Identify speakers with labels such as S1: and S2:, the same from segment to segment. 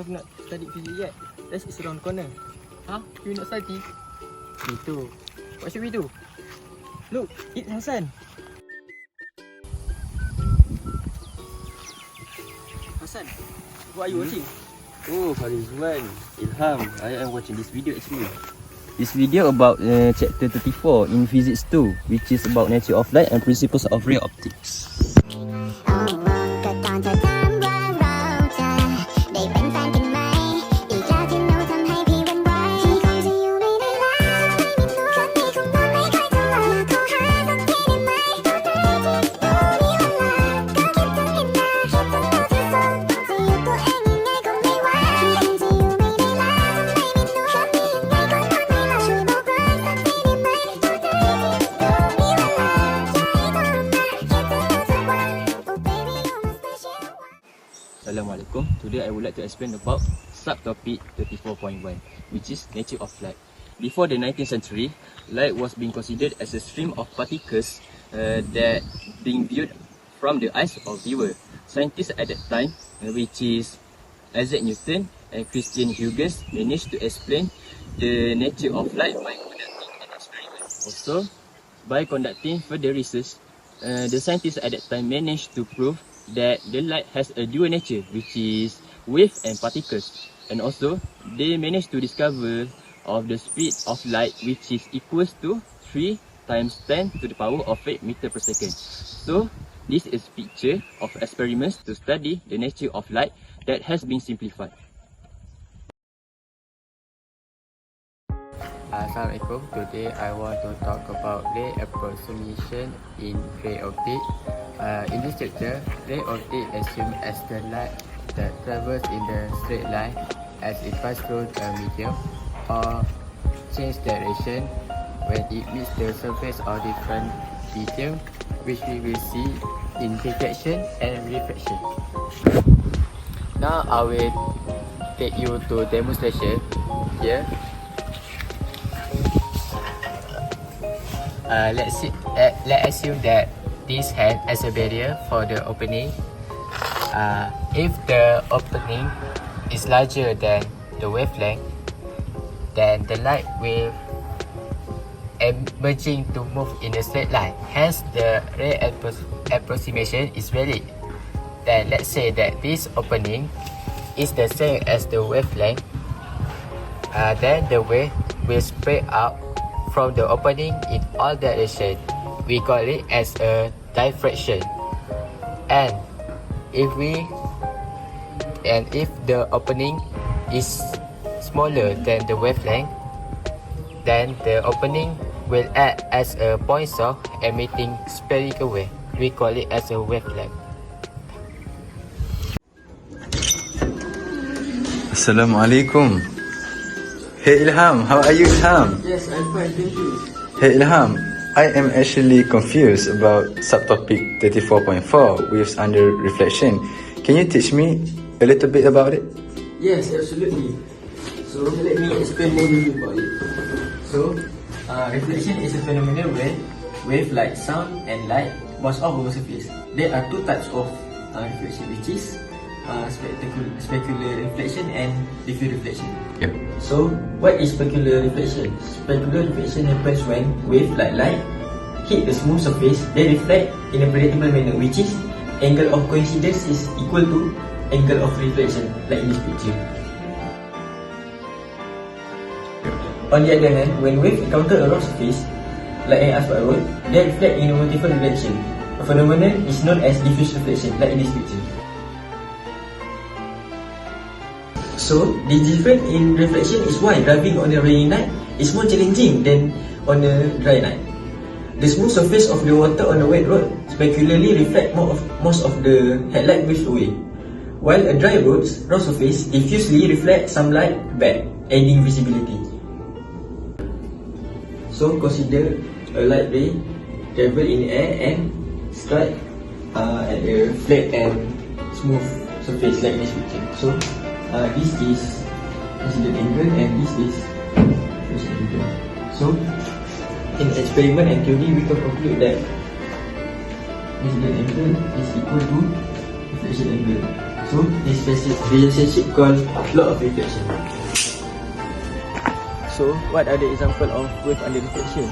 S1: have not studied physics yet. Let's sit around the corner.
S2: Huh? You not study?
S1: Itu. What should we do? Look, it's Hassan. Hassan, what are you watching?
S3: Oh, Farizwan, Ilham, I am watching this video actually. This video about chapter 34 in physics 2, which is about nature of light and principles of ray optics. Assalamualaikum. Today I would like to explain about subtopic 34.1, which is nature of light. Before the 19th century, light was being considered as a stream of particles that being viewed from the eyes of viewer. Scientists at that time, which is Isaac Newton and Christian Huygens, managed to explain the nature of light by conducting an experiment. Also, by conducting further research, the scientists at that time managed to prove that the light has a dual nature, which is wave and particles, and also they managed to discover of the speed of light, which is equals to 3 times 10 to the power of 8 meter per second. So this is picture of experiments to study the nature of light that has been simplified.
S2: Assalamualaikum. Today I want to talk about ray approximation in ray optic. In this chapter, ray optic assumes as the light that travels in the straight line as it passes through a medium or change direction when it meets the surface of different medium, which we will see in reflection and refraction. Now I will take you to demonstration here. Let's assume that this hand as a barrier for the opening. If the opening is larger than the wavelength, then the light will emerging to move in a straight line. Hence, the ray approximation is valid. Then let's say that this opening is the same as the wavelength. Then the wave will spread out from the opening in all directions. We call it as a diffraction. And if the opening is smaller than the wavelength, then the opening will act as a point source emitting spherical wave. We call it as a wavelength.
S4: Assalamualaikum. Hey Ilham, how are you Ilham?
S1: Yes, I'm fine, thank you.
S4: Hey Ilham, I am actually confused about subtopic 34.4 waves under reflection. Can you teach me a little bit about it?
S1: Yes, absolutely. So let me explain more about it. So, reflection is a phenomenon where wave like sound and light bounce off over surface. There are two types of reflection, which is specular reflection and diffuse reflection.
S4: Yep.
S1: So, what is specular reflection? Specular reflection happens when wave like light hit the smooth surface, they reflect in a predictable manner, which is angle of coincidence is equal to angle of reflection, like in this picture. On the other hand, when wave encounter a rock surface, like an asphalt road, they reflect in a multiple direction. A phenomenon is known as diffuse reflection, like in this picture. So, the difference in reflection is why driving on a rainy night is more challenging than on a dry night. The smooth surface of the water on a wet road specularly reflect most of the headlight waves away, while a dry road's rock surface diffusely reflects some light back, adding visibility. So, consider a light ray travel in the air and strike at a flat and smooth surface like this picture. So, this is incident angle and this is reflection angle. So, in experiment and theory, we can conclude that incident angle is equal to reflection angle. to this relationship called law of reflection.
S3: So, what are the example of wave under reflection?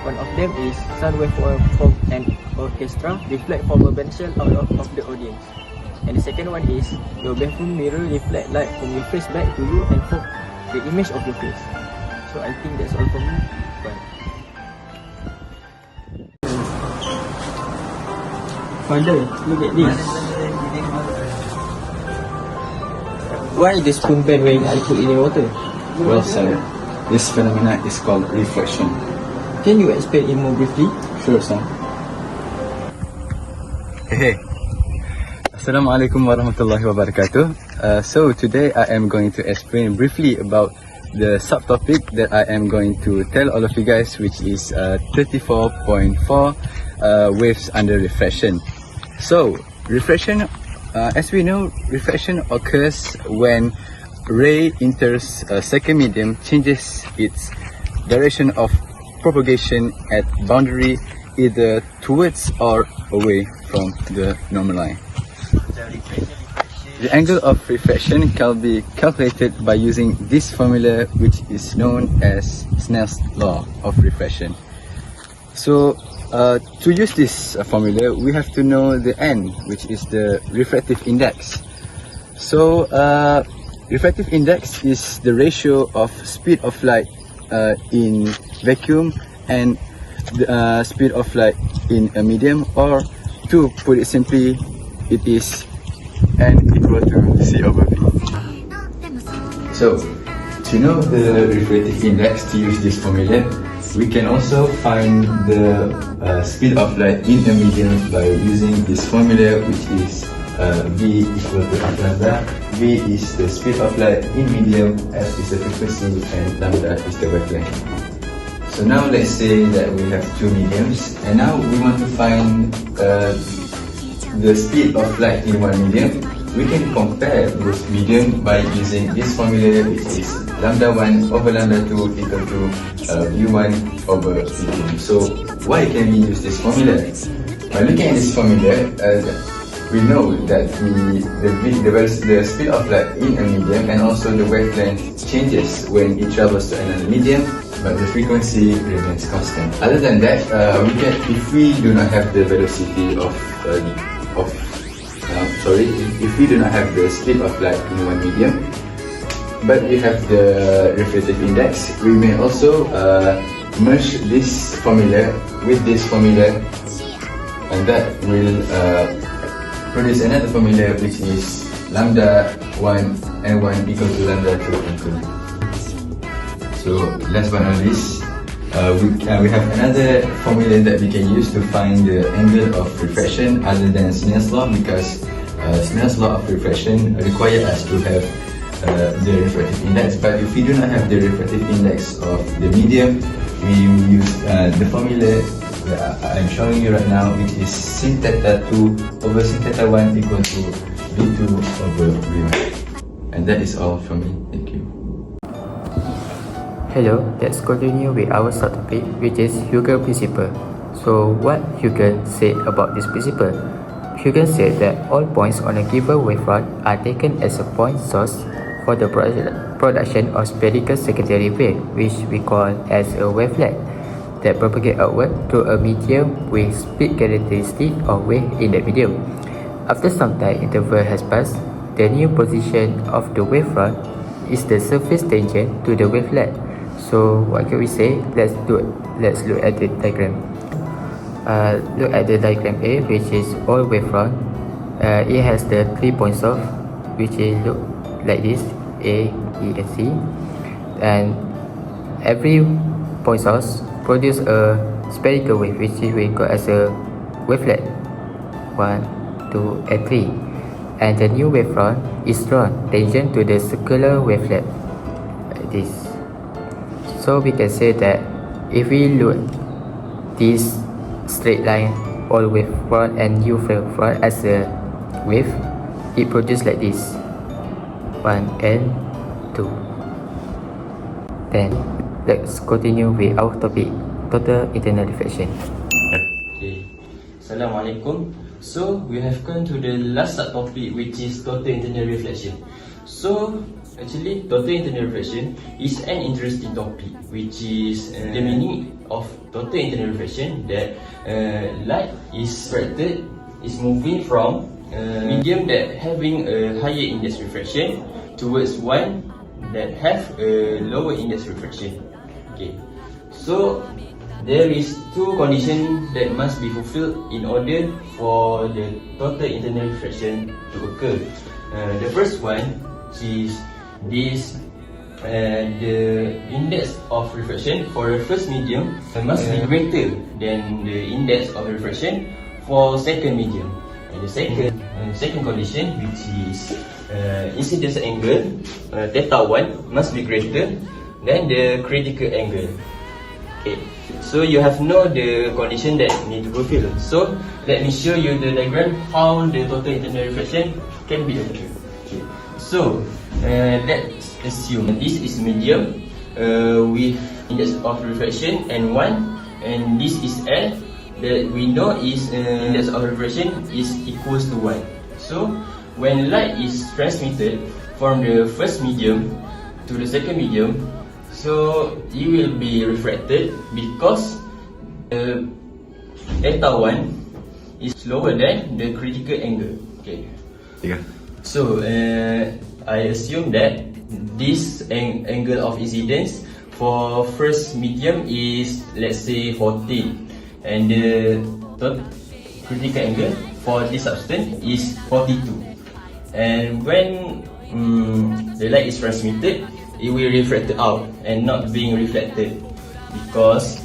S3: One of them is sound wave from an orchestra reflect from a bench out of the audience. And the second one is your bathroom mirror reflect light from your face back to you and form the image of your face. So I think that's all from me. Bye.
S1: Father, look at this. Why the spoon pen when I put in the water?
S4: Well, sir, this phenomena is called reflection.
S1: Can you explain it more briefly?
S4: Sure, son. Hey. Assalamualaikum warahmatullahi wabarakatuh. So today I am going to explain briefly about the subtopic that I am going to tell all of you guys, which is 34.4 waves under reflection. So reflection, as we know, reflection occurs when ray enters a second medium, changes its direction of propagation at boundary either towards or away from the normal line. The angle of reflection can be calculated by using this formula, which is known as Snell's law of reflection. So to use this formula, we have to know the n, which is the refractive index. So refractive index is the ratio of speed of light in vacuum and the speed of light in a medium, or to put it simply, it is n equal to C over V. So, to know the refractive index, to use this formula, we can also find the speed of light in a medium by using this formula, which is V equal to F lambda. V is the speed of light in medium, F is the frequency, and lambda is the wavelength. So now let's say that we have two mediums, and now we want to find the speed of light in one medium. We can compare this medium by using this formula, which is lambda 1 over lambda 2 equal to u1 over u2. So why can we use this formula? By looking at this formula, we know that the speed of light in a medium and also the wavelength changes when it travels to another medium, but the frequency remains constant. Other than that, if we do not have the velocity if we do not have the speed of light in one medium, but we have the refractive index, we may also merge this formula with this formula, and that will produce another formula, which is lambda 1 and 1 equal to lambda 2 and 2. So last but not least, we have another formula that we can use to find the angle of refraction other than Snell's law, because Snell's law of refraction requires us to have the refractive index. But if we do not have the refractive index of the medium, we will use the formula that I'm showing you right now, which is sin theta 2 over sin theta 1 equal to V2 over V1. And that is all from me. Thank you.
S2: Hello, let's continue with our subtopic, which is Hugel principle. So what Hugel said about this principle? Hugel said that all points on a given wavefront are taken as a point source for the production of spherical secondary wave, which we call as a wavelet, that propagate outward through a medium with speed characteristic of wave in that medium. After some time interval has passed, the new position of the wavefront is the surface tangent to the wavelet. So what can we say? Let's look at the diagram. Look at the diagram A, which is all wavefront. It has the 3 points off, which is look like this: A, E, and C. And every point source produce a spherical wave, which we call as a wavelet 1, 2, and 3. And the new wavefront is drawn tangent to the circular wavelet like this. So we can say that if we look this straight line, all wavefront and new wavefront as a wave, it produces like this: 1 and 2. Then let's continue with our topic, total internal reflection.
S3: Okay. Assalamualaikum. So we have come to the last subtopic, which is total internal reflection. So actually, total internal reflection is an interesting topic, which is the meaning of total internal reflection, that light is refracted, is moving from medium that having a higher index refraction towards one that have a lower index refraction. Okay, so there is two conditions that must be fulfilled in order for the total internal refraction to occur. The first one is this: the index of refraction for the first medium must be greater than the index of refraction for second medium. And the second condition, which is incidence angle theta 1 must be greater than the critical angle. Okay, so you have know the condition that need to fulfill. So let me show you the diagram how the total internal reflection can be occurred. Okay. So let's assume this is medium with index of refraction N1, and this is L that we know is index of refraction is equals to 1. So when light is transmitted from the first medium to the second medium, so it will be refracted because theta 1 is lower than the critical angle. Okay.
S4: Yeah.
S3: So I assume that this angle of incidence for first medium is, let's say, 14, and the critical angle for this substance is 42. And when the light is transmitted, it will refract out and not being reflected because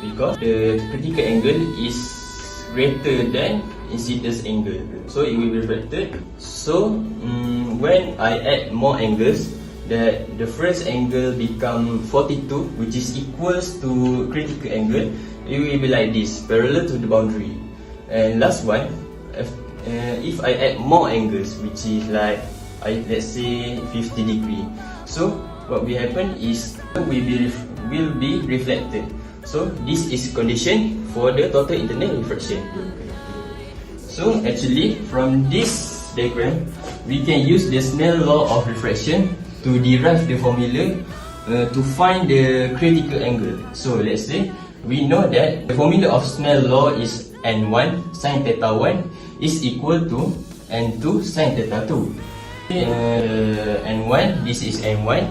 S3: the critical angle is greater than incidence angle, so it will be reflected. So when I add more angles, that the first angle become 42, which is equals to critical angle, it will be like this, parallel to the boundary. And last one, if I add more angles, which is like let's say 50 degree, so what will happen is will be reflected. So this is condition for the total internal refraction. So actually, from this diagram, we can use the Snell law of refraction to derive the formula to find the critical angle. So let's say we know that the formula of Snell law is N1 sin theta 1 is equal to N2 sin theta 2. N1, this is N1,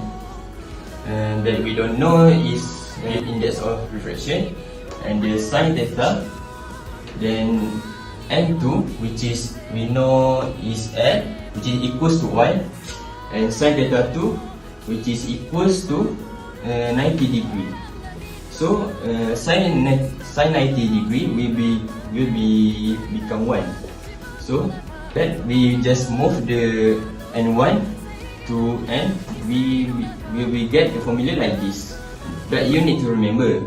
S3: and that we don't know is the index of refraction, and the sin theta, then N2, which is we know is L, which is equals to 1, and sin theta 2, which is equals to 90 degree. So sin 90 degree will become 1. So that we just move the N1 to N, we get the formula like this. But you need to remember,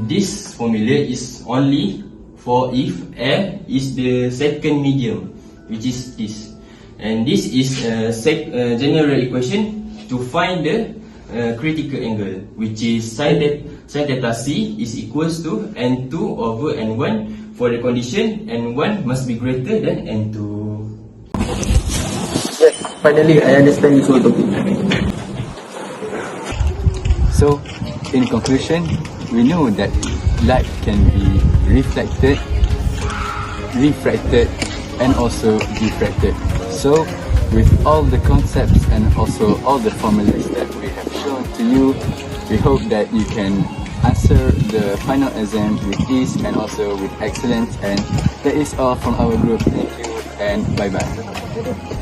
S3: this formula is only for if L is the second medium, which is this, and this is a general equation to find the critical angle, which is sin theta C is equals to N2 over N1 for the condition N1 must be greater than N2.
S1: Yes, finally I understand this whole topic.
S4: So, in conclusion, we know that light can be reflected, refracted, and also diffracted. So, with all the concepts and also all the formulas that we have shown to you, we hope that you can answer the final exam with ease and also with excellence. And that is all from our group. Thank you and bye bye.